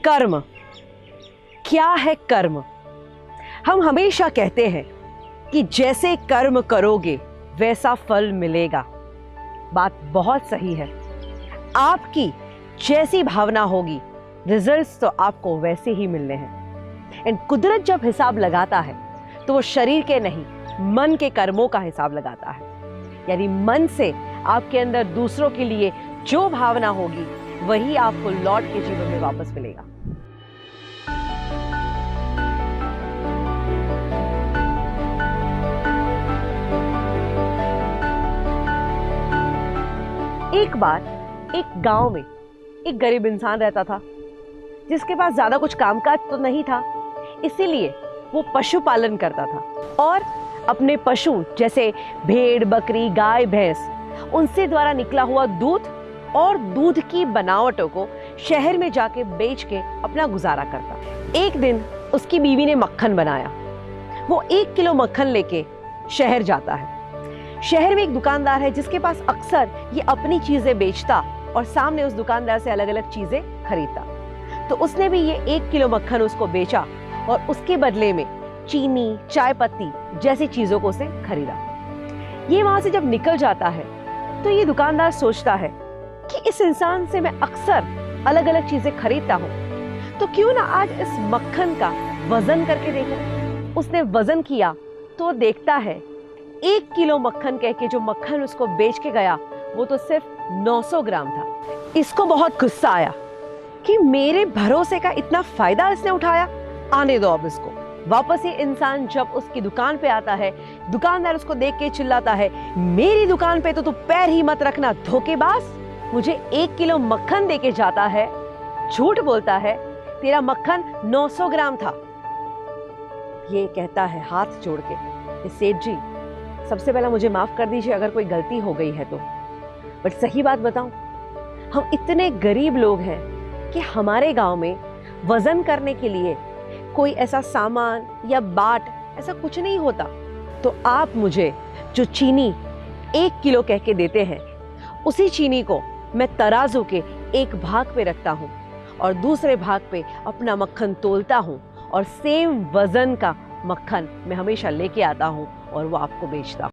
कर्म। क्या है कर्म? हम हमेशा कहते हैं कि जैसे कर्म करोगे वैसा फल मिलेगा। बात बहुत सही है। आपकी जैसी भावना होगी रिजल्ट्स तो आपको वैसे ही मिलने हैं। एंड कुदरत जब हिसाब लगाता है तो वो शरीर के नहीं, मन के कर्मों का हिसाब लगाता है। यानी मन से आपके अंदर दूसरों के लिए जो भावना होगी वही आपको लौट के जीवन में वापस मिलेगा। एक बार एक गांव में एक गरीब इंसान रहता था जिसके पास ज्यादा कुछ कामकाज तो नहीं था, इसीलिए वो पशुपालन करता था और अपने पशु जैसे भेड़, बकरी, गाय, भैंस उनसे द्वारा निकला हुआ दूध और दूध की बनावटों को शहर में जाके बेच के अपना गुजारा करता। एक दिन उसकी बीवी ने मक्खन बनाया। वो 1 किलो मक्खन लेके शहर जाता है। शहर में एक दुकानदार है जिसके पास अक्सर ये अपनी चीजें बेचता और सामने उस दुकानदार से अलग अलग चीजें खरीदता। तो उसने भी ये 1 किलो मक्खन उसको बेचा और उसके बदले में चीनी, चाय पत्ती जैसी चीजों को उसे खरीदा। ये वहां से जब निकल जाता है तो ये दुकानदार सोचता है कि इस इंसान से मैं अक्सर अलग अलग चीजें खरीदता हूँ, तो क्यों ना आज इस मक्खन का वजन करके देखूं। उसने वजन किया तो देखता है 1 किलो मक्खन कह के जो मक्खन उसको बेच के गया वो तो सिर्फ 900 ग्राम था। इसको बहुत गुस्सा आया कि मेरे भरोसे का इतना फायदा इसने उठाया, आने दो अब इसको। वापस ये इंसान जब उसकी दुकान पे आता है, दुकानदार उसको देख के चिल्लाता है, मेरी दुकान पे तो तू पैर ही मत रखना धोखेबाज। मुझे 1 किलो मक्खन देके जाता है, झूठ बोलता है, तेरा मक्खन 900 ग्राम था। ये कहता है हाथ जोड़ के, सेठ जी सबसे पहला मुझे माफ कर दीजिए अगर कोई गलती हो गई है तो। बट सही बात बताऊं, हम इतने गरीब लोग हैं कि हमारे गांव में वजन करने के लिए कोई ऐसा सामान या बाट ऐसा कुछ नहीं होता। तो आप मुझे जो चीनी 1 किलो कह के देते हैं, उसी चीनी को मैं तराजू के एक भाग पे रखता हूँ और दूसरे भाग पे अपना मक्खन तोलता हूँ और सेम वजन का मक्खन मैं हमेशा लेके आता हूँ और वो आपको बेचता हूँ।